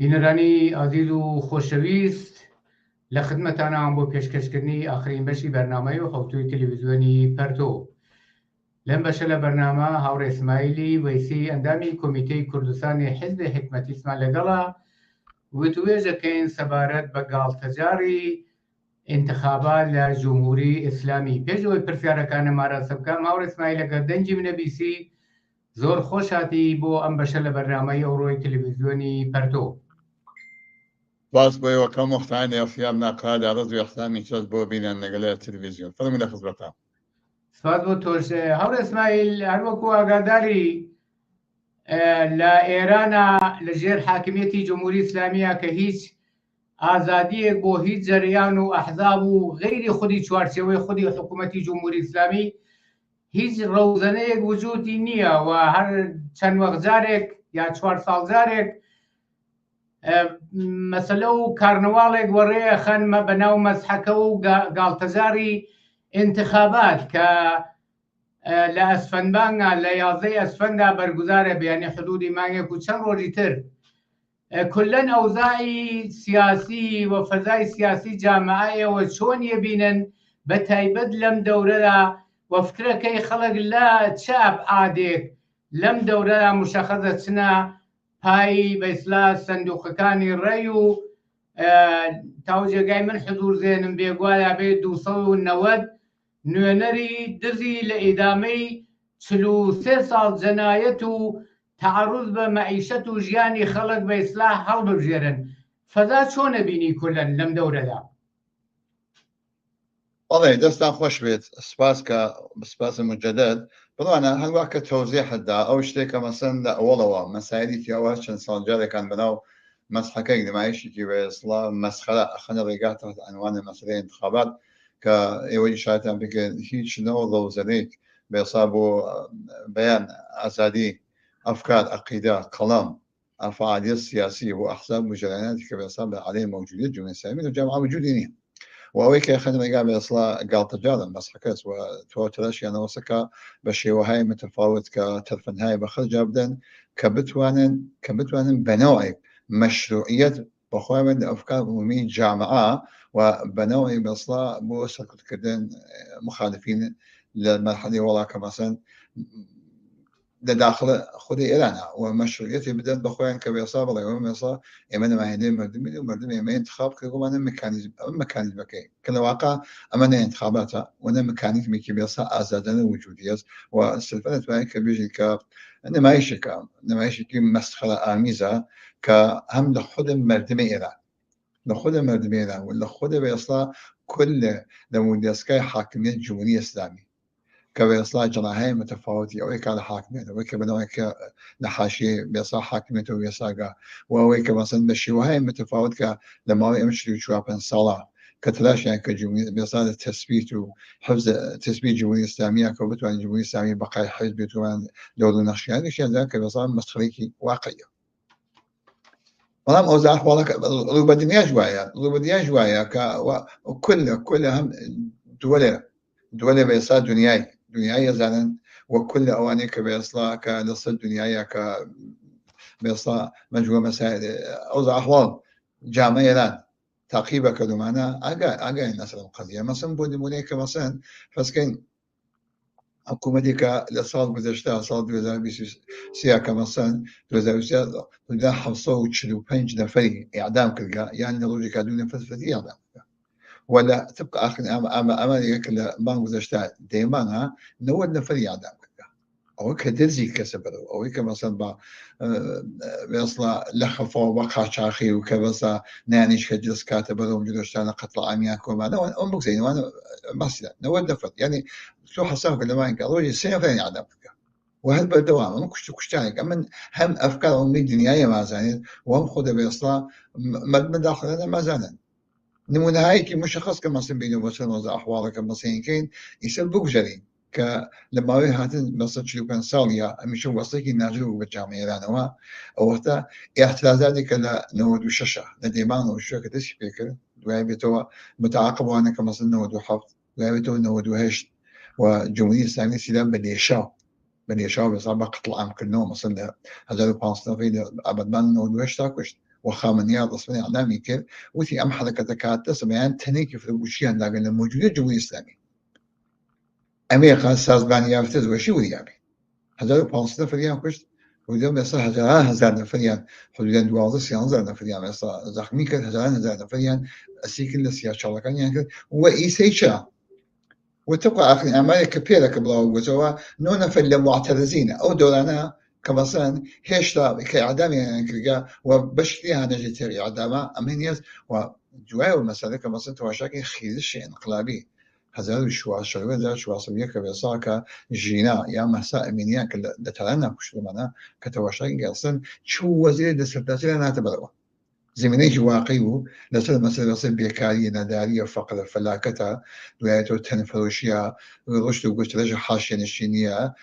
بینەرانی ئازیز و خۆشەویست لە خدمەتانان بۆ پێشکەشکردنی ئاخرین بەشی بەرنامەی و خەوتوی تەلەڤیزیۆنی پەرتۆ. لەم بەشە لە بەرنامە هاوڕێ ئیسماعیلی وەیسی ئەندامی کۆمیتەی کوردستانی حیزب حکمەتی ئیسمان لەگەڵا وتوێژەکەین سەبارەت بە گاڵتەجاری انتخابات لە جمهوری ئیسلامی. پێشەوەی پرسیارەکانم ئاراستە بکەم، هاوڕێ ئیسماعیل ئەگەر دەنگی منەبیسی زۆر خۆش هاتی بۆ ئەم بەشە لە بەرنامەی ئەوڕۆی تەلەڤیزیۆنی پەرتۆ. باز بۆ وەکەم مختانی ئەفیام ناقادا ڕز و ئەحسامی چۆت بۆ بینن لەگەلە تەلەڤیزیۆن فەرمی لە خزمەتە. سپاس بۆ تۆش هەوڕێ ئیسماعیل. هەروەکو ئاگاداری لە ئێرانە لەژێر حاکمیەتی جمهوری ئیسلامیە کە هیچ ئازادیەک بۆ هیچ جەریان و ئەحزاب و غەیری خودی چوارچێوەی خودی حکوومەتی جمهوری ئیسلامی هیچ ڕەوزەنەیەک وجودی نییە و هەر چەند وەخجارێک یا 4 ساڵجارێک مەسەلە و کارنەواڵێک وەڕێ خەنمە بەناو مەسحەکە و گاڵتەجاری انتخابات کە لە ئەسفەندبانگا لە 11 ئەسفەندا بەرگوزارە بەیانی حدودی مانگێک و چەند ڕۆژی تر کلەن ئەوزاعی سیاسی و فەزای سیاسی جامعەیەوە چۆن یەبینن بە تایبەت لەم دەورەدا و فکرەکەی خەڵک لە چاپ ئادێک لەم دەورەدا مشەخەزە چنە پای بەیسلا سندوقەکانی ڕێی و تاوجێگای من حضور زێنم بێگوایە بێ 290 نوێنەری دزی لە ئیدامەی 43 ساڵ جەنایەت و تعرض بە مەعیشەت و ژیانی خەڵک بە ئیسلاح هەڵبژێرن. فەزا چۆنە بینی کولەن لەم دەورەدا؟ بەڵێ دەستان خۆش بێت. سپاس مجدد. بڵوانە هەنگوا کە تەوزیحدا ئەو شتێکە مەسەن لە ئەوڵەوە مەسایلی پیاوە چەند ساڵجارێکان بەناو مەسحەکەی نمایشێکی بەئیسڵا مەسخەرە ئەخەنە ڕێگاتەوە ئەنوانە مەسەلەی انتخابات کە ئێوەی شایەتان بکەن هیچ نەوە ڕەوزەنەیەک بێسا بۆ بەیان ئازادی ئەفکار عەقیدە قەڵەم فعالیت سیاسی و ئەحزاب و جەریاناتی کە بێسا بە عەلەی موجودیت جمهوریەتی ئیسلامی لە جامعە وجودی نییە و ئەوەی کە خەنە ڕێگا بێسڵا گاڵتەجارن مەسحەکەس و تەواتەرەشیانەوەسەکە بە شێوەهای متفاوت کە تەرفەنهای بەخەرجا بدەن کە بتوانن بەنەوەیەک مەشروعیەت بەخۆیان لە ئەفکار عمومی جامعە و بەنەوەی بەسڵا بۆ سەرکوتکردن مخالفین لە مەرحەلەی وەڵا کە مەسەن لە داخل خودی ئێرانە و مەشروعیەتی بدەن بەخۆیان کە بێسا بڵێ ئەوە مێسا ئێمە نمایندەی مردمی و مردم ئێمە انتخاب کردومانە مەکانیزمەکەی کە لە واقع ئەمە نە انتخاباتە و نە مەکانیزمێکی بێسا ئازادانە وجودی است و سلفە دەتوانێت کە بێژین کە نمایشێکی مەسخەرە ئامیزە کە هەم لە خود مردمی ئێران و لە خود بێسا کل لە مودەستگای حاکمیت جمهوری ئیسلامی کە بێسڵا جەناحەیە متفاوتی ئەوەی کا لە حاکمیێتەوەی کە بنەوەی کە لە حاشیە بێسا حاکمیێتەوە وێساگا و ئەوەی کە مەسەن بە شێوەهای متفاوت کە لە ماوەی ئەم 45 ساڵە کە تلاشیان کە بێسا لە تەثبیت و حفظ تەثبیت جمهوری ئیسلامیە کە بتوانین جمهوری ئیسلامی بەقای حیز بێتوان دەور و نەخشیانیشیان کە بێسا مەسخەرێکی واقعیە. بەڵام ئەوزا ئەحواڵەکە ڕوبەدنیاش وایە کە کل هەم دووەلێ بێسا دنیای ەزانن وەکل لە ئەوانەیە کە بێسڵا کە لەسەر دنیاە کە بێسڵا مەجموعە مەسائل ئەوزا ئەحواڵ جامعە ئێران تاقیبە کردومانە ئاگای نەسەر قەزیە مەسەن بۆ نمونەیە کە مەسەن فەسکەین حکوومەتی کە لە ساڵ گذشتە ساڵ 2023 کە مەسەن 745 نەفەری ئیعدام کردگا یان لە ڕۆژێکا 2 نەفەر فەتی ئیعدام کرد ولا تبقى آخر أمانيك لبنك زشتا ديمانا نود نفري عدم كذا أو كدرزي كسبره أو كمثلا بيصل لخفوا وقع شاخي وكبسا نانيش كجلس كاتب لهم جلوشتانا قتل عمياك وما أنا أمك زين وأنا مثلا نود نفر يعني شو حسابك لما إنك روجي سيفين عدم كذا وهذا بالدوام أنا كشتانك أما هم أفكار أمي دنياية ما زانت وهم خذ بيصل مداخلنا ما زانت نمونه هایکی مشخص که مثلا بین وسایل احوال که مثلا این ایسل بگذاریم که لماوی هاتن مثلا 45 سال یا همیشه واسه کی ناجور به جامعه ایران و وقتا اعتراضاتی که ل 96 ندیمان و شو که دست فکر دوای بیتوا متعاقب وانه که مثلا 97 دوای بیتوا 98 و جمهوری اسلامی سیدان بنیشا بصابة قتل عام كلهم مثلا 1500 في ابد ما 98 تا کشت وخامنيات أصلا إعلامي كيف وتي أم حركة كانت سمعان تنيك في الوشيان لكن الموجودة الجمهورية الإسلامية أمريكا سازبان يافتز وشي ويابي هزار بانسنا فريان كشت وديهم يصير هزار نفريان حدوداً 12 نفريان يصير زخمي كد هزار نفريان أسيكل لسيا شالكان يعني وإيسيشا وتبقى آخر أمريكا بيرا كبلاو وزوا نونا في المعترضين أو دورانا كمثلا هيشتا كإعدام يعني كرجا وبشتيها نجتري إعداما أمينيز وجواي المسألة كمثلا تواشاكي خيرش انقلابي هزار شو شغله هزار شو عصبية كبيصاكا جينا يا مساء أمينيا كلا دترانا كشلو منا كتواشاكي أصلا شو وزير دستاتي أنا تبروا زمینه واقعی لسر مثلا لسر بیکاری نداری فقر فلاکتا ولايات التنفروشية رشد وقشرش حاشية نشينية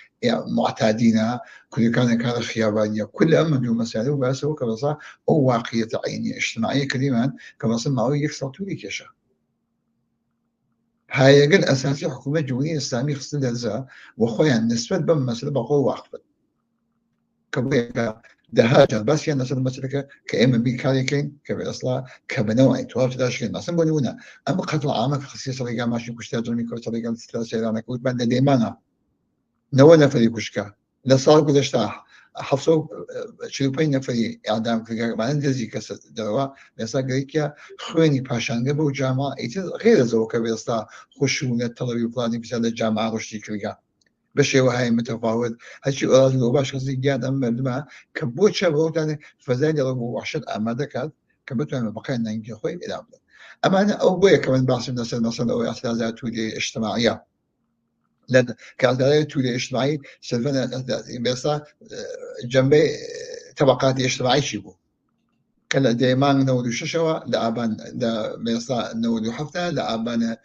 معتادين كل كان خيابانية كل أمر جو مسائل وبس هو كبصا أو واقعية عينية اجتماعية كلمة كبصا معه يكسر تولي كشا هاي قل أساسي حكومة جمهورية إسلامية خصنا درزا وخويا نسبة بم مسألة بقوة واقفة كبويا دهاجر بس يعني مثلا مثلا كأم بي كاريكين كبأصلا كبنوع تواب تداشكين مثلا بنونا أما قتل عامك خصيصة رجع ماشي كشتات جمي كوتا رجع تستاسير أنا كنت بعد ديمانا نونا فري كشكا لا صار كدشتاح حفصو شلوبين نفري إعدام كذا ما ندزي كسر دروا بس أقولك خويني باشان قبل جامعة غير زوج كبأصلا خشونة طلبي فلاني بسال الجامعة رشتي كذا بشي وهاي متفاوت هالشي أراضي لو باش قصدي جاد أما لما كبوت شبه يعني فزاد يضربوا وحشت أما ذكر كبوت أنا بقى ننجي خوي إلى أبدا أما أنا أوبوي كمان بعض الناس مثلا أو اعتراضات تولي اجتماعية لأن كاعتراضات تولي اجتماعية سلفنا بس جنبي طبقات اجتماعية شيبو كلا ديمان نودو ششوا لأبان دا بيصا نودو حفتا لأبان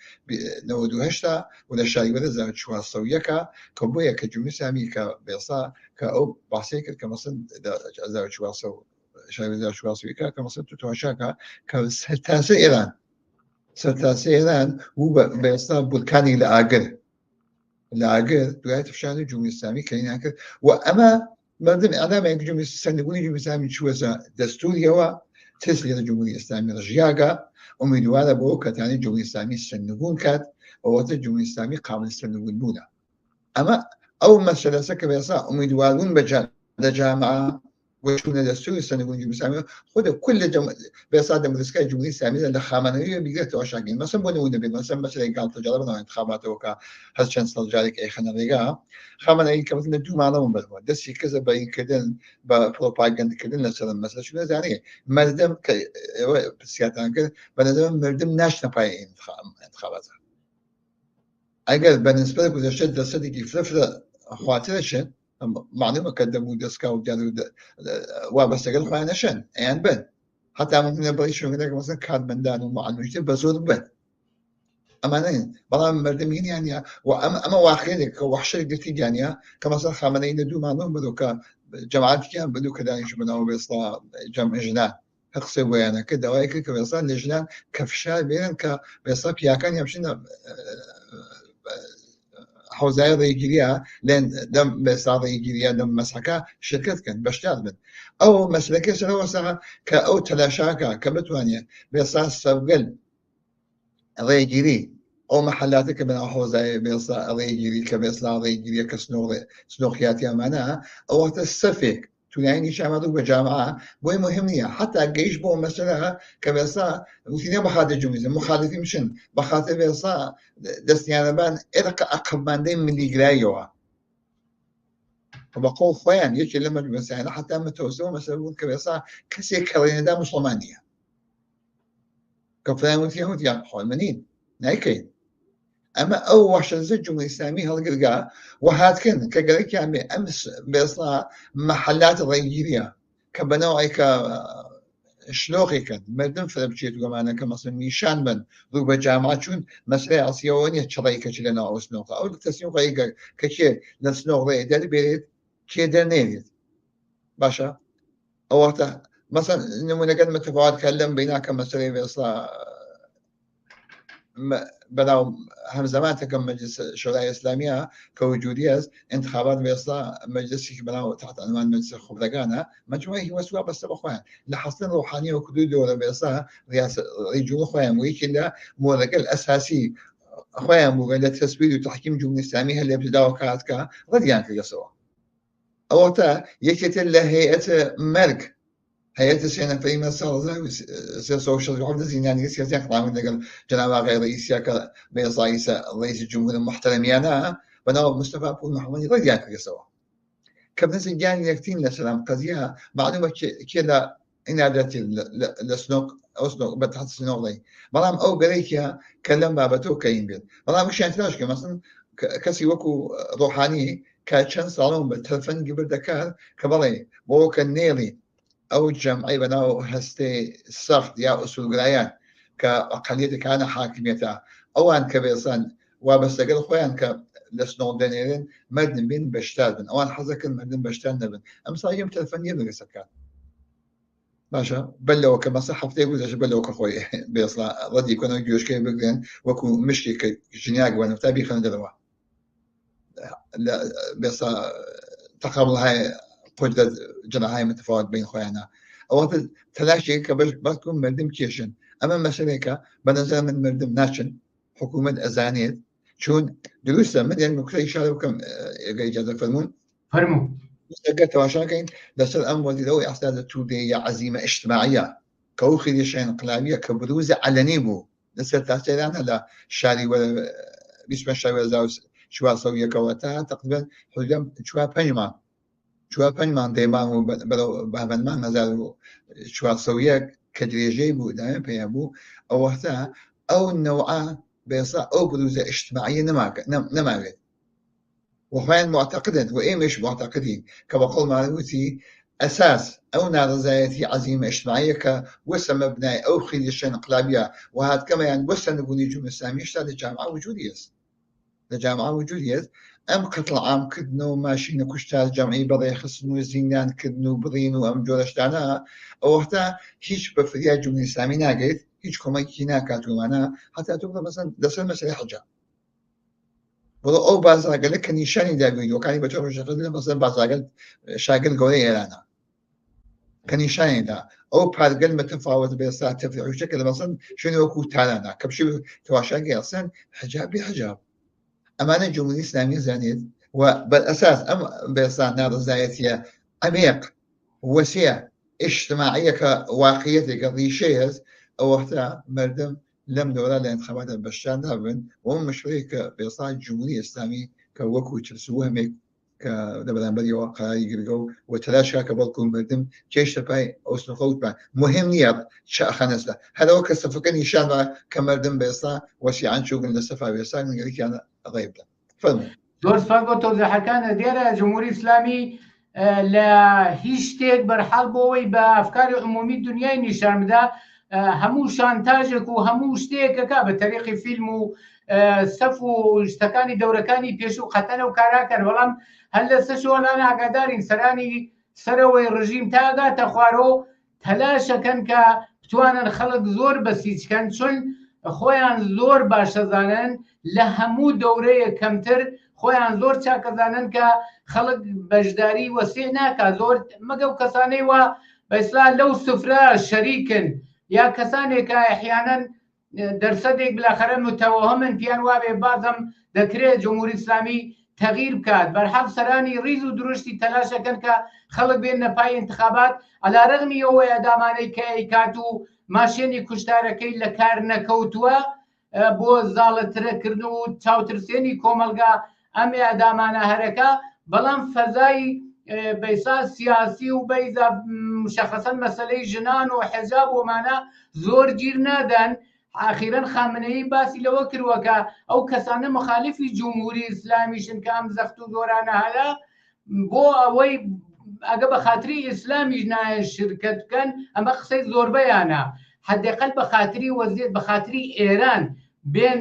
نودو هشتا ولا شاي ولا زاد شوا صويكا كبويا كجمي سامي كبيصا كأو بحسيك كمصن دا زاد شوا صو شاي ولا زاد شوا صويكا كمصن تتواشاكا كستاسي إيران ستاسي إيران وبيصا بولكاني لأجر دعاية فشان جمهورية الإسلامية كأنها كذا وأما مردم إعلام يعني جمهورية السنغوني جمهورية الإسلامية شو هذا دستوري هو تسلية الجمهورية الإسلامية رجياجا ومدوارة بوكا تاني جمهورية الإسلامية السنغون كات ووقت الجمهورية الإسلامية قابل السنغون بونا أما أول مسألة سكر يسا ومدوارون بجامعة وشونا دستوري السنغون جمهورية الإسلامية خد كل بيصاد مدرسة الجمهورية الإسلامية اللي خامنئية بيجت وشاقين مثلا بنونا مثلا قال تجربنا انتخابات وكا هالشان صلجارك أي خنا رجع خامنئي كمثلا دو معلوم بالهو دسي كذا بين كذا بروباغندا كذا مثلا شو يعني مردم بسياطة كذا مردم ناش نباي انتخابات أجل بالنسبة لك إذا شد صديقي فلفل خواترشن معلومة قدموا دسكا وجانوا وبس قال خوانا شن يعني بن حتى ممكن يبغى شو هناك مثلا كان من دان ومعلومة بزود بن أمانين بلا مردمين يعني أما واقعية وحشة قلت يعني كمثلا خامنئي ندو معلوم بدو كجماعات كان بدو كذا يشبهنا بيصلا جمع جنان هقصي ويانا كده وايك كبيصلا لجنان كفشال بين كبيصلا بياكان يمشينا حوزايا ضيجيريا لين دم بيصلا ضيجيريا دم مسحكا شركات كان بشتغل من أو مسلكة سنة وسعة كأو تلاشاكا كبتوانيا بيصلا سبقل ضيجيري أو محلاتك من حوزايا بيصلا ضيجيري كبيصلا ضيجيريا كسنوخياتيا معناها أو تستفيق تلاقي شامدو بجامعة بوي مهمية حتى الجيش بو مثلا كبيصا وثنين بخاطر جميزة مخالفين مشن بخاطر بيصا دستيانا بان إرقى أقباندين من الإجرايوها فبقول خوان يجي لما مثلا حتى متوسو مثلا كبيصا كسي كريندا مسلمانية كفلان وثيهود يعني حول منين نايكين أما أول شيء الجمهورية الإسلامية هالقرقة وهاد كن كقريك يعني أمس بيصلا محلات ضيجيرية كبنوعي شلوغي كان مردم فلبشيت وقمانا كمثلا نيشان من ضرب جامعات شون مسألة عصيونية شريكة لنا أو سنوغة أو التسنوغة إيقا كشي لسنوغة داري بيريد كي دارنيريد باشا أو وقتا مثلا نمونا قد متفاوض كلم بيناك مسألة بيصلا بناو هم زمان كم مجلس الشورى الإسلامية كوجودية انتخابات بيصلا مجلس بناو تحت عنوان مجلس الخبرقانة مجموعة هو سوا بس بخوان لحصل روحانية وكدود ولا بيصلا رئاسة رجول خوان ويكلا مورق الأساسي خوان مورق التسويد وتحكيم جمهورية الإسلامية اللي ابتداوا كاتكا رديان كيسوا أوتا يكتل هيئة مرق هيئة السنة في مسار سوشيال عبد الزيناني سياسي أقرأ من نقل جناب غير رئيس رئيس الجمهورية المحترم أنا بناو مصطفى أبو محمد رجع كسوا كابن سجاني يكتين لسلام قضية معلومة كذا إنادة لسنوق أو سنوق بتحت سنوق لي برام أو بريكيا كلام بابتو كاين بيت برام مش ينتلاش كمثلا كسي وكو روحاني كاتشان صالون بالتلفن قبل دكار كبري بو كان نيلي أو جمعي بناو هستي السخط يا أصول قرايان كأقلية كان حاكميتها أو أن كبيرسان وبستقل خويا لسنو دنيرين مردن بين بشتار بن أو أن حزك المردن بشتار نبن أمسا يوم تلفنية بغيسة كان باشا بلو كما صح فتي وزاش بلو كخوي بيصلا ردي كانوا يجوش كي بقلين وكو مشكي كجنياق وانا تابي خلنا دلوا لا بيصلا تقابل هاي قدرة جناحي متفاوت بين خويانا أو تلاشي كبش بكون مردم كيشن أما مسألة بنزل من مردم ناشن حكومة أزانيت شون دروسة من يعني مكتئب شارو كم إجازة فرمون مستقر عشان كين لسه أمر لو إحساس تودي عزيمة اجتماعية كوخي شيء انقلابية كبروز علني بو لسه تحصيلنا لا شاري ولا بيسمع شاري ولا زاوس شو سوية كواتها تقريبا حجم شو بنجمان شو بنجمان دايما بدو بهمن ما زالوا شو سوية كدريجي بو دائما بيابو أو وقتها أو النوعا بيصا أو بروزة اجتماعية نماغت وخوان معتقدين وإيه مش معتقدين كبقول معلومتي أساس أو نارزايتي عزيمة اجتماعية كوسا مبناي أو خيليشين انقلابية وهذا كما يعني وسا نقولي جمهورية الإسلامية اشتغل الجامعة وجودية أم قتل عام كدنو ماشيين كشتال جمعي بضي خصنو زينان كدنو بضينو أم جورشتانا أو وقتا هيش بفريا جمهورية الإسلامية ناقيت هيش كوميكي ناكاتو معنا حتى تقول مثلا دسل مسألة حجة والله أو بازاقل كان يشاني دابيدو كان يبتوع شغل مثلا بازاقل شاقل قولي إعلانه كان يشاني دا أو بازاقل متفاوت بيصات تفرع وشكل مثلا شنو يكون تعلنا كبشي تواشاقي أصلا حجاب أمانة الجمهورية الإسلامية زانيت وبالأساس أم بيصات نار زايتية عميق وسيع اجتماعية كواقعية كريشية أو وقتها مردم لم نورا لانتخابات البشار نابن وهم مشروعي بإصلاح الجمهورية الإسلامية كوكو ترسوها ميك كدبلان بدي وقع يقرقو وتلاشى كبالكم مردم كيش تباي أوسن خوت با مهم نياب شاء خانسلا هذا وقت استفقني شان كمردم بإصلاح وسيعان شوقن للسفا بإصلاح من قريك أنا غيب له فرمو دور سفاقو توزيح كان ديرا جمهوري إسلامي لا هیچ شتێک بەرحاڵ بۆەوەی بە ئەفکاری عمومی دنیای نیشان بدا هەموو شانتاژێک و هەموو شتێکەکە بە تەریقی فیلم و سەف و شتەکانی دەورەکانی پێشوو قەتەنە و کاراکەن بەڵام هەر لە سەشۆڵان ئاگادارین سەرانی سەرەوەی ڕژیم تا ئاگاتە خوارەوە تەلاشەکەن کە بتوانن خەڵک زۆر بەسیچکەن چون خۆیان زۆر باشەزانن لە هەموو دەورەیە کەمتر خۆیان زۆر چاکەزانن کە خەڵک بەشداری وەسێ ناکا زۆر مەگە و کەسانەی وە بەئیسلا لەو سفرە شەریکن یا کەسانێکە ئەحیانەن دەرسەدێک بلاخەرە متەوەهمن پیان وابێ بازم دەکرێت جمهوری ئیسلامی تەغییر بکات بەرحەڵ سەرانی ڕیز و دروشتی تەلاشەکەن کە خەڵک بێنە پای انتخابات عەلا ڕەغمی ئەوەی ئەدامانەی کە ئەیکات و ماشێنی کوشتارەکەی لە کار نەکەوتووە بۆ زاڵەترەکردن و چاوترسێنی کۆمەلگا ئەمێ ئەدامانە هەرەکە بەڵام فەزای بەیسا سیاسی و بەیزا مشەخەسەن مەسەلەی ژنان و حێجاب ومانە زۆر گیر نادەن ئاخیرەن خامنەیی باسی لەوە کردووەکە ئەو کەسانە مخالیفی جمهوری ئیسلامیشن کە ئەم زەخت و زۆرانە هەیە بۆ ئەوەی ئەگە بە خاتری ئیسلامیش نایە شرکت بکەن ئەمە قسەی زۆربەیانە حدەقەل بە خاتری وەزیێت بە خاتری ئێران بێن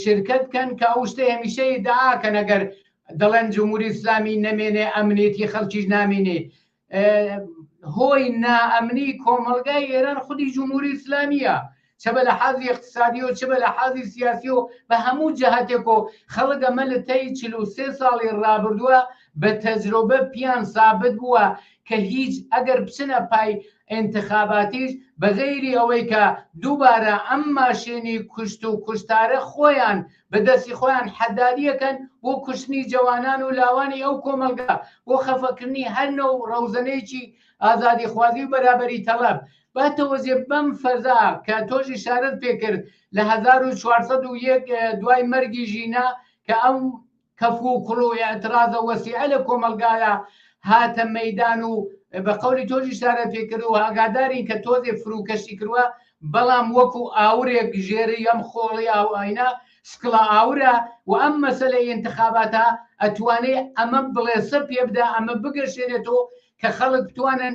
شرکت بکەن کە ئەو شتە هەمیشە ئیدعاکەن ئەگەر دەڵێن جمهوری ئیسلامی نەمێنێ ئەمنێتی خەڵکیش نامێنێ هۆی نائەمنی کۆمەلگای ئێران خودی جمهوری ئیسلامیە چ بە لەحاظی اقتصادی و چ بە لەحاظی سیاسی و بە هەموو جەهەتێک و خەڵک ئەمە لە تەی 43 ساڵی ڕابردووە بە تەجربە پیان ثابت بووە کە هیچ ئەگەر بچنە پای انتخاباتیش بەغەیری ئەوەی کە دووبارە ئەم ماشێنی کوشت و کوشتارە خۆیان بەدەستی خۆیان حەدادیەکەن بۆ کوشتنی جوانان و لاوانی ئەو کۆمەلگا بۆ خەفەکردنی هەر نەو ڕەوزەنەیەکی ئازادی خوازی و بەرابەری تەڵەب باتەوەزێ بەم فەزا کە تۆژی شارەت پێکرد لە 1401 دوای مەرگی ژینا کە ئەم کەفو و کوڵ و ئەترازە وەسیعە لە کۆمەلگایە هاتە مەیدان و بە قەولی تۆژی شارەت پێکرد و ئاگادارین کە تۆزێ فروکەشی کردووە بەڵام وەکو ئاورێک ژێری ئەم خۆڵی ئاوئاینا سکڵا ئاورە و ئەم مەسەلەی انتخاباتە ئەتوانێت ئەمە بڵێسە پێ بدا ئەمە بگەشێنێتەوە کە خەڵک بتوانن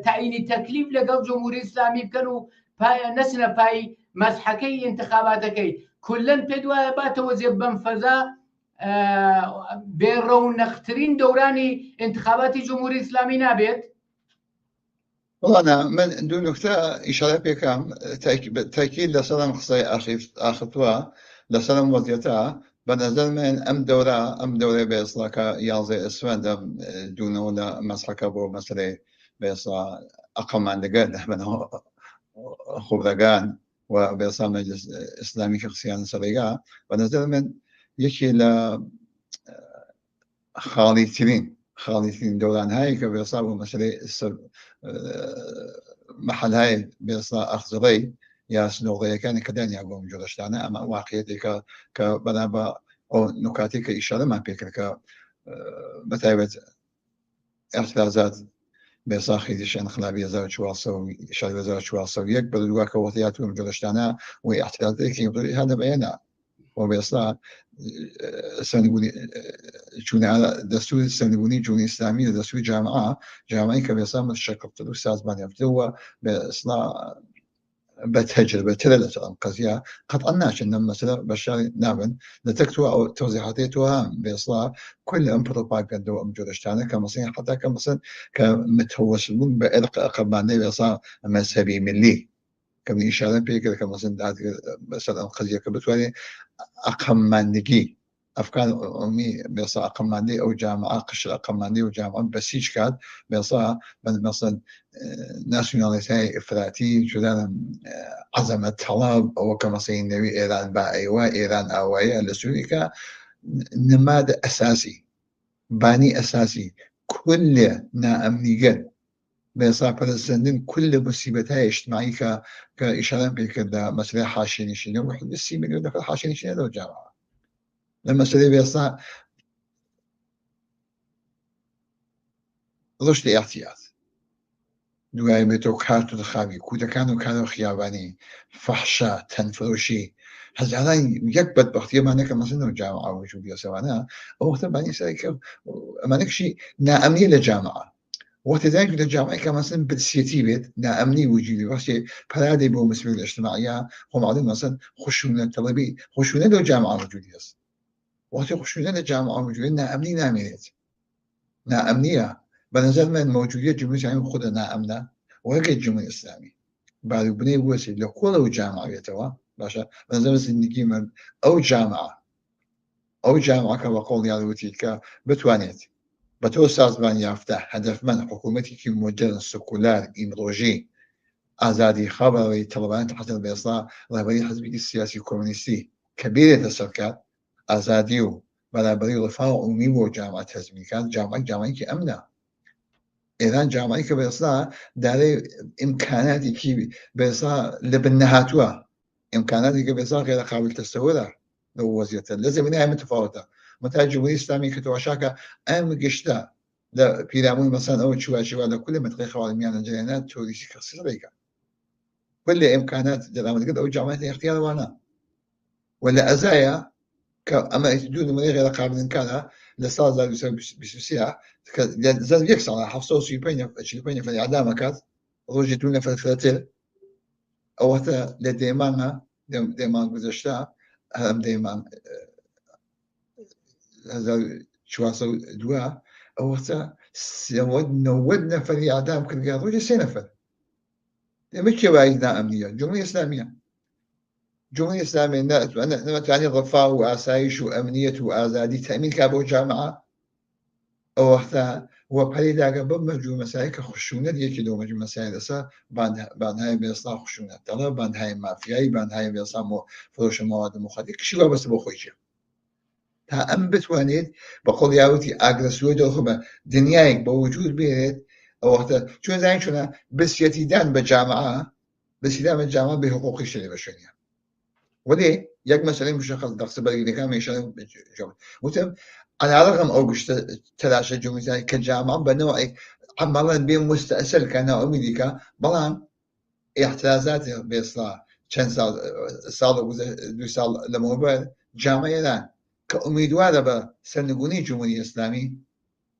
تعینی تەکلیف لەگەڵ جمهوری ئیسلامی بکەن و نەچنە پای مەسحەکەی انتخاباتەکەی کولەن پێ وایە باتەوە جێ بەم فەزا بێڕەونەخترین دەورانی انتخاباتی جمهوری ئیسلامی نابێت. والله من دوو نکتە ئیشارە پێکەم تاکید لەسەرم قسەی ئاخرتووە لەسەرم وەزیەتە بە نەزەر من ئەم دەورەی بە ئێسڵاکە 11 ئەسفەندە دوونەوە لە مەسحەکە بۆ مەسەلەی بە ئێسڵا ئەقەماندەگە بنەوە خوبرەگان و بە ئێستا مەجلس ئیسلامی کە قسەیان سەرێگا بە نەزەر من یەکی لە خاڵیترین دەورانهایی کە بە ئێستا بۆ مەسەلەی محەلهای بە ئێستا ئەخزڕەی یا سنۆڕەیەکانی کە دانیا بۆ جۆرەشتانە ئەمە واقعیەتێکە کە بەنابە ئەو نکاتی کە ئیشارەمان پێکرد کە بەتایبەت اعتراضات بێسا خیزیش انقلابی 1401 بە دووە کە وەتیات و جۆرەشتانە و اعتراضێکی هەدە بەیەنە و بێستا سەنبوونی دەستوری سەنبوونی جمهوری ئیسلامی لە دەستوری جامعەی کە بێسا متشەکڵتر و سازمان یافتەوە بە ئیسلا بتجربة لەم قضیە قطعا ناچن لەم مەسەلە بەشار نابن دەتەکتووە ئەو تەوزیحاتێتەوە هەم بێسڵا كل ئەم پرۆپاگەندە و ئەم جۆرەشتانە کە مەسەڵەن حتا کە مەسەن کە متەوەسل بوون بە عێرق ئەقەبانەی بێسا مەذهبی ملی کە من ئیشارە پێکرد کە مەسەن بەسەر ئەم قضیە کە بتوانێت ئەقەماندگی ئەفکار ئەمی بێسا ئەقەماندەی ئەو جامعە قشر ئەقەماندەی و جامعە بەسیج کات بێسا مەسەن ناسیۆنالیتای ئفراتی جودانە عەزەمەت تەڵاب ئەوە کە مەسەڵەن نەوی ئێران با ئەیوا ئێران ئاوایە لە سووریکا نماد ئەساسی بانی ئەساسی كل نائەمنیگەر بێسا پەرستاندن كل مصیبەتهای اجتماعی کە ئیشارەم پێکردا مەسەلەی حاشیێنشینە و حدود 30 ملیۆن نەفەر حاشیێنشینە لەو جامعە لمسألة بيصا رشد احتياط دوای بێتەوە کارت و دخابی کودەکان و کارە خیابانی فەحشا تەنفرۆشی هەزاران یەک بەدبەختیەمانە کە مەسەلەن جامعە وجودی ئەسەوانە ئەو وەختە بانی سەری کە ئەمانەکشی نائەمنی لە جامعە وەختێ دایک لە جامعەی کە مەسەلەن برسیەتی بێت نائەمنی وجودی وەختێ پەرادەی بۆ مسئول اجتماعیە خۆ معلوم مەسەلەن خشونەت تەڵەبی خشونەت لەو جامعە وجودی هەست وقتی خشونت جامعه موجوده ناامنی نمیرد ناامنیه به نظر من موجودیت جمهوری اسلامی خود ناامنه و هیچ جمهوری اسلامی بعد بنی وسیل لكل جامعیتها باشه به نظر زندگی من او جامعه که بقول یادوتی که بتوانید به تو سازمان یافته هدف من حکومتی که مدرن سکولار ایمروژی آزادی خبری طلبان تحت البيضاء رهبری حزبی سیاسی کمونیستی کبیره تسرکات آزادی و بەرابەری ڕفاه عمومی بۆ جامعە تەزمیکات جامعەیەکی ئەمنە ئێران جامعەی کە بەئێستا دارەی ئیمکاناتێکی بەئێستا لە بن نەهاتووە ئیمکاناتێکی بەئێستا غێرە قابل تەسەوورە لەو وەزیەتە لە زەمینەی متفاوتە مەتا جمهوری ئیسلامی کە تەواشاکە ئەم گشتە لە پیرامون مەسەلەن ئەو چوارچێوە لە كل منطقەی خەواڵمیانە جەریانات تۆریستی کەسی ڕێگە كل ئیمکانات دەرامەدەکرد ئەو جامعەتی اختیارەوانە ولا ئەزایە كأما يدون من غير قابل إمكانها لصار ذا بسوسيا زاد يكسر حفصة وسيبين في الإعدام كات رجعتونا في الثلاثين أو حتى لديمانها ديمان بزشتا هم ديمان هذا شو عصر دوا أو حتى نودنا في الإعدام كل قاعد رجع 3 نفر مش كوايدنا أمنية جمهورية إسلامية جمهورية إسلامية نتواني رفاه وآسايش وأمنية وآزادي تأمين كابو جامعة أو وقتها وبريدا قبل مجموعة مسائل كخشونة دي كده مجموعة مسائل أسا بعد هاي بيصلا خشونة طلب بعد هاي مافياي بعد هاي بيصلا فروش المواد المخدرة كشوا بس بخويشه تا أم بتوانيت بقول ياوتي أجلسوا دخبة دنياك بوجود بيت أو وقتها شو زين شونا بس يتيدان بجامعة بس يتيدان بالجامعة بحقوق الشريعة البشرية ودي يك مثلا مشخص دخل بالي كام يشتغل جامعة وتم على الرغم أو تلاشى جمهورية كجامعة بنوعي عملا بين مستأصل كان أمريكا بلان احترازات بيصلا كان صار دو سال لما جامعة لا كأميدوار بسنقوني جمهورية إسلامي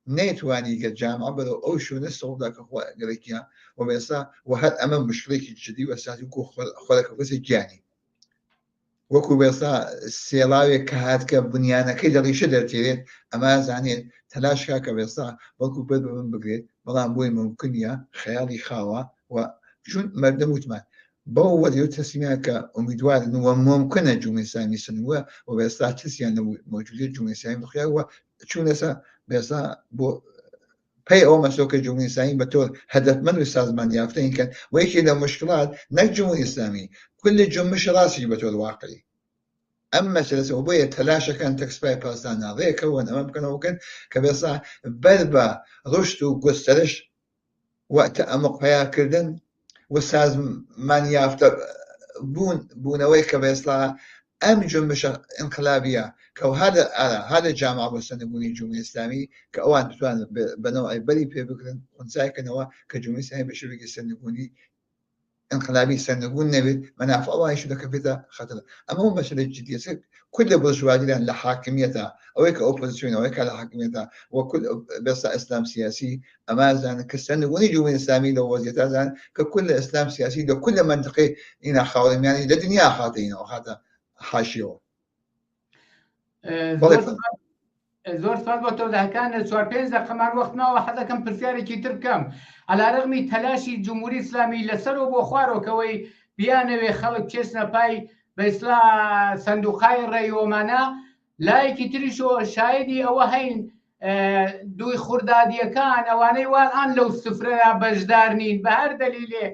نيتواني كجامعة بدو أو شو نسول ذاك أخوة غريكيا وبيصلا وهل أمام مشكلة جديد وساتي كو خلق بس جاني وەکو بێستا سێڵاوێک کە هاتکە بنیانەکەی دەڕیشە دەرتێت ئەمە زانێت تەلاشکا کە بێستا بەڵکو بێت بە من بگرێت بەڵام بۆی ممکنە خەیاڵی خاوە و چون مەردەم وتمان بەو وەدیو تەسمیە کە ئومیدوارن وە ممکنە جمهوریە ئیسلامی سنووە و بێستا تسیان موجودیت جمهوریە ئیسلامی بخوایە و چون لەسا بێستا بۆ پێی ئەو مەسۆکە جمهوریە ئیسلامی بەطور هەدەفمەند و سازمان یافتەین کەن و یەکێ لە مشکلات نەک جمهوریە ئیسلامی كل جمش راسي بتول واقعي أما سلسلة وبيا تلاشى كان تكسباي باستانا ذي كون أمام كان وكان كبيصا بلبا رشتو قسترش وقت أمق فيا كردن وساز من يافت بونوي كبيصا أم جمش انقلابية كو هذا جامعة بسنبوني الجمهورية الإسلامي كأوان بتوان بنوعي بلي بيبكرن ونساي كنوا كجمهورية الإسلامي بشبك السنبوني انقلابي سنقول نبي منافع الله يشوف لك في خطر أما هو مسألة جدية كل برجوات لأن لحاكميتها أو هيك أوبوزيشن أو هيك لحاكميتها وكل بس إسلام سياسي أما زان كسنقول يجوا من الإسلامي لو وزيتها زان ككل إسلام سياسي لو كل منطقة هنا خاورم يعني الدنيا خاطئين أو خاطئ حاشية. زۆر سوال بۆ تۆ داکان 4-5 دقەمان وەخت ماوە حەزەکەم پرسیارێکی تر بکەم عەلا ڕەغمی تەلاشی جمهوریە ئیسلامی لەسەرەوە بۆ خوارەوەکەوەی بیانەوێ خەڵک بچێسنە پای بە ئیسلا سندوقای ڕێیۆمانە لایەکی تریشەوە شایدی ئەوە هەین دوی خوردادیەکان ئەوانەی وان لەو سفرەیە بەشدار نین بە هەر دەلیلێ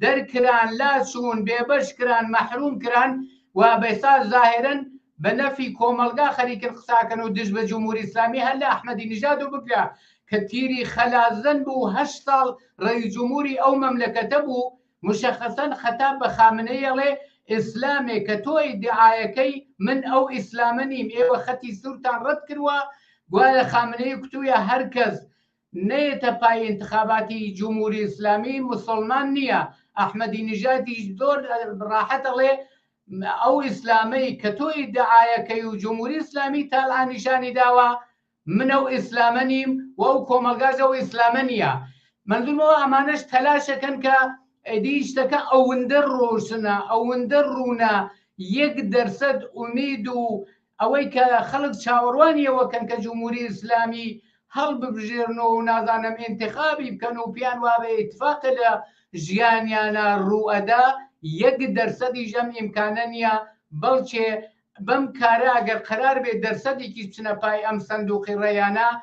دەرکران لاچوون بێبەش کران مەحروم کران و بەئێستا زاهرەن بنفي كوملغا خليك القساكن ودج بجمهورية إسلامي هلا أحمدي نژاد وبكلا كتيري خلازن بو هشتال رئيس جمهوري أو مملكة بو مشخصا خطاب بخامنية لي إسلامي كتوي دعايكي من أو إسلامنيم إيوه خطي سورتان رد كروا قوال خامنية كتويا هركز نيتا باي انتخاباتي جمهوري إسلامي مسلمان نية أحمدي نژادي دور راحت لي أو إسلامي كتوي دعاية وجمهوري إسلامي تالعا نشاني داوا من أو إسلامنيم وأو كومالغازا وإسلامنيا منذ ما أمانش تلاشا كان كديشتك أو ندروسنا أو ندرونا يقدر سد أميدو أويك خلق شاوروانيا وكان كجمهوري إسلامي هل ببجيرنو نازانم انتخابي بكانوا بيان وابا اتفاق جيانيانا الرؤدا يقدر سدي جم إمكانية بلشة بمكارا أجر قرار بدرسدي كيشنا باي أم صندوق الريانا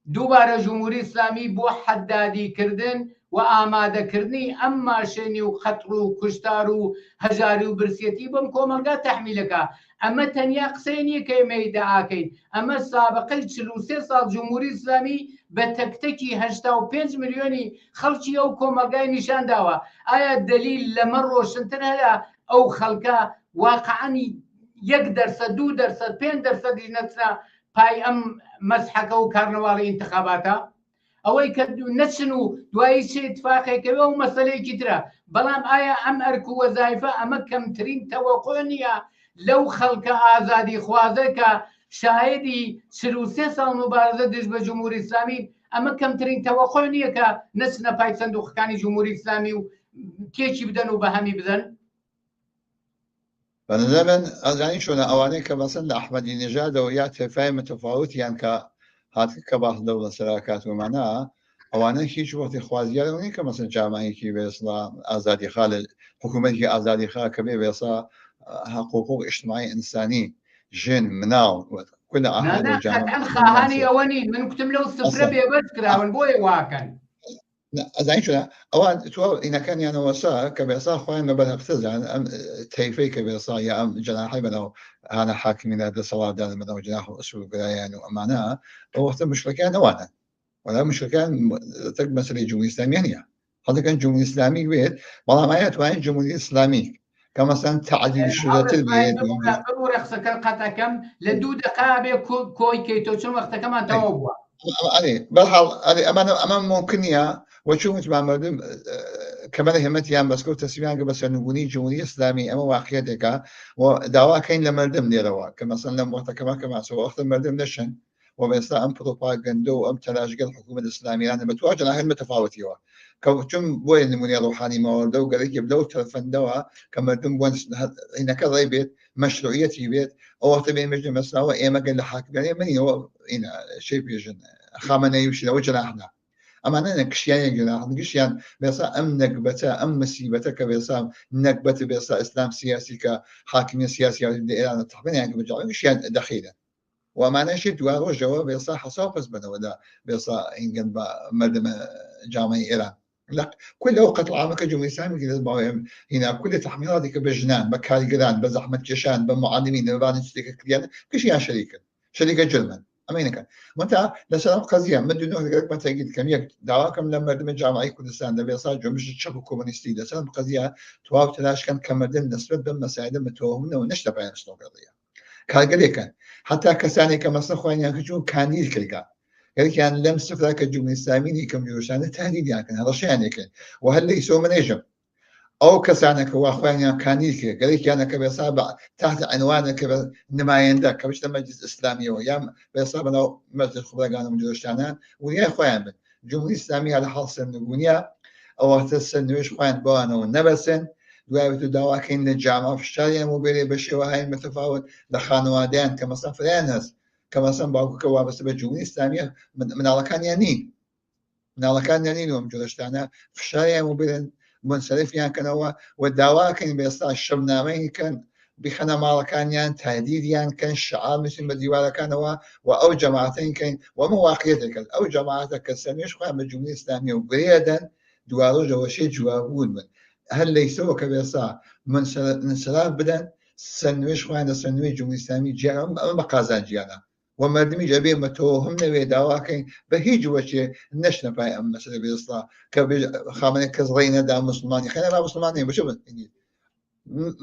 دوباره جمهوري إسلامي بو حدادي كردن وآماده كردني أما شيني وخطر وكشتار وهجاري وبرسيتي بم كوملغا تحميلك أما تنيا قسيني كيما يدعاكين أما السابقي 43 سال جمهوري إسلامي بتكتكي 85 مليوني خلشي أو كوملغا نشان داوا آية الدليل لمرو شنتر هلا أو خلقا واقعا يقدر سدو درصد 5 درصد جنتنا باي أم مسحكه وكارنوالي انتخاباتا أوي كدو نسنو دوايسي اتفاقي كبه ومسألة كترة بلام آية أم أركو وظائفة أما كم ترين توقعنية لو خلق آزادي خوازك شاهدي 33 سال مبارزة دج بجمهور إسلامي أما كم ترين توقعنية كنسنا باي صندوق كاني جمهور إسلامي وكيشي بدن وبهمي بدن فنزمن أزعني شو أواني كمثلا لأحمدي نژاد ويات فاهم تفاوت يعني هات كباح دولة سراكات ومعناها أواني هيش وقت خوازية لوني كمثلا جامعي كي بيصلا آزادي خال حكومتي آزادي خال كبير بيصلا حقوق اجتماعي إنساني جن مناو كل أحد نا وجامعة قطعا خاهاني أواني من كتم له السفرة بيبسكرا ونبوي واكن زين شو أوان تو إن كان يعني وسا كبيصا خوان ما بدها اختزع تيفي كبيصا يا أم جناحي بدو أنا حاكمين هذا الصلاة ده بدو جناح أسود يعني وأمانة وقت مشركان نوانا ولا مشركان تك مسألة الجمهورية الإسلامية هي هذا كان جمهورية إسلامي بيت والله ما يتوين جمهورية إسلامي كمثلا تعديل الشرطة البيت بقول رخصك القطع كم لدودة قابة كوي كيتو شو وقت كمان توبوا علي بالحال علي أمام ممكنية وشو مع مردم كمان همتيان بس كنت تسمعان بس نقولي جمهورية إسلامية أما واقعيتك ودعوا كاين لمردم ليروا كمثلا لما وقت كما سوى وقت المردم نشن وبيصير أم بروباغندا أم تلاجق الحكومة الإسلامية يعني بتواجه أهل متفاوتين كم بوين المنيا روحاني ما ورده وقال لك يبدو تفندوا كمردم بوين هنا كذا بيت مشروعية بيت أو وقت بين مجد مثلا وإيما قال لحاكم يعني من هو هنا شيء بيجن خامنئي وش لو جناحنا أما أنا كشيان جناح كشيان بيصا أم نكبته أم مسيبته كبيصا نكبته بيصا إسلام سياسي كحاكمية سياسية إيران التحبين يعني بجوا كشيان دخيله وما شيء دوار وجواب بيصا حصاف بس بنا ولا بيصا إن جنب مردم جامعة إيران لا كل وقت العام كجمهورية إسلامية كذا هنا كل تحميلات بجنان بكاري جران بزحمة جشان بمعلمين ببعض شركة كليان كشيان شركة جرمن أمين كان متى لسنا قضية من دون ذلك ما تجد كمية دعواكم لما دم جامعة كردستان ده بيصير جمش تشبه كومونستي لسنا قضية تواب تلاش كان كمردن نسبة بمساعدة متوهمنا ونشتبه عن شنو قضية كان حتى كساني كمصر خواني كجون كانيل كلقا قال كان لم سفر كجون الإسلاميين كم يوشان تهديد يعني هذا شيء يعني كان وهل يسوي من يجم أو كسانك هو خواني كانيل كلقا قال كان كبيصاب تحت عنوان كب نماينده كبش المجلس الإسلامي ويام بيصاب أنا مجلس الخبراء كانوا مجلسانا ويا خوان الجمهورية الإسلامية على حاصل الدنيا أو تسنوش خوان بوانا ونبسن دوابت دواكين للجامعة في الشارع مبيري بشيوهاي متفاوت لخانوادين كمثلا فريانس كمثلا باوكو كوابس بالجمهورية الإسلامية من على كان يعني من على كان يعني لهم جلشتانا في الشارع مبيري منصرف يعني كان هو والدواكين بيصنع الشبنامين كان بخنا مالكان يعني تهديد يعني كان شعار مثل بديوارا كان هو أو جماعتين كان ومواقيتك أو جماعتك كسنيش خوان بالجمهورية الإسلامية وبريدا دوارو جوشي جوابون من هل ليسوا كبيصا من سلاف بدن سنويش خوان سنوي جمهورية الإسلامية جاء مقازان جانا ومردمي جابين متوهم نبي دواكين بهيج وجه نشنا باي أم مثلا بيصلا خامنة كزغينة دا مسلماني خلينا ما مسلمانين بشوف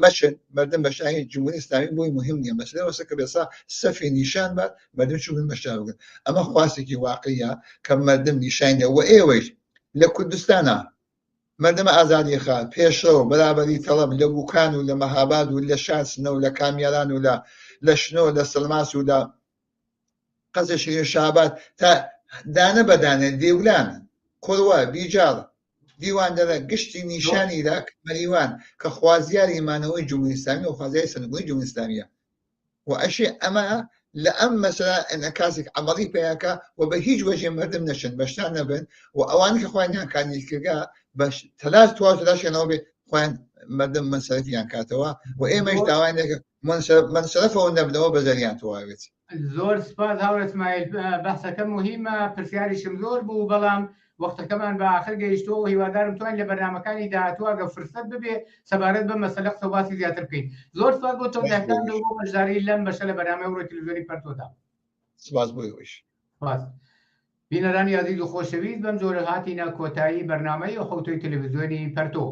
مشن مردم بشاهي الجمهورية الإسلامية بوي مهم يا مثلا وسك بيصا سفي نشان بعد مردم شوف المشاوق أما خواسكي واقعية كم مردم نشان ده وإيوش لكردستانا مردم آزادی خواه پیشرو برابری طلب لبوکان ولا مهاباد ولا شاسنا ولا كاميران ولا لشنو ولا سلماس ولا قصش شعبات تا دانه بدانه دیولان قروه بیجار دیوان داره قشتی نیشانی ذاك مليوان كخوازيار إيمانوي جمهورية إسلامية وخوازيار سنقوي جمهورية إسلامية وأشياء أما لأم مثلا انعكاسك عملي بياكا وبهيج وجه مردم نشن بشتانا بن وأوانك أخوانيا كان يكيكا باش ثلاث نوبي خوان مردم منصرف يعني كاتوا وإيه مش داوانك منصرفه ونبدأه بزريان توابت زور سپاس هاور اسماعیل بحثەکە مهمە پرسیاریشم زۆر بوو بەڵام وەختە کەمان بە آخر گەیشتەوە هیوادارم توان لە بەرنامەکانی داهاتووە گە فرسەت ببێ سەبارەت بە مەسەلە قسە و باسی زیاتر بکەین زۆر سپاس بۆ تۆمارەکان بۆ بەشداری لەم بەشە لە بەرنامەی ئەوڕۆی تەلەڤیزیۆنی پەرتۆدا سپاس بۆیەوەش سپاس بینەرانی عەزیز و خۆشەویست بەم جۆرە هاتینە کۆتایی بەرنامەی خەوتوی تەلەڤیزیۆنی پەرتۆ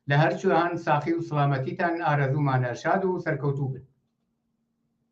لە هەر جۆهان ساخی و سڵامەتیتان ئارەزوومانە شاد و سەرکەوتوو بن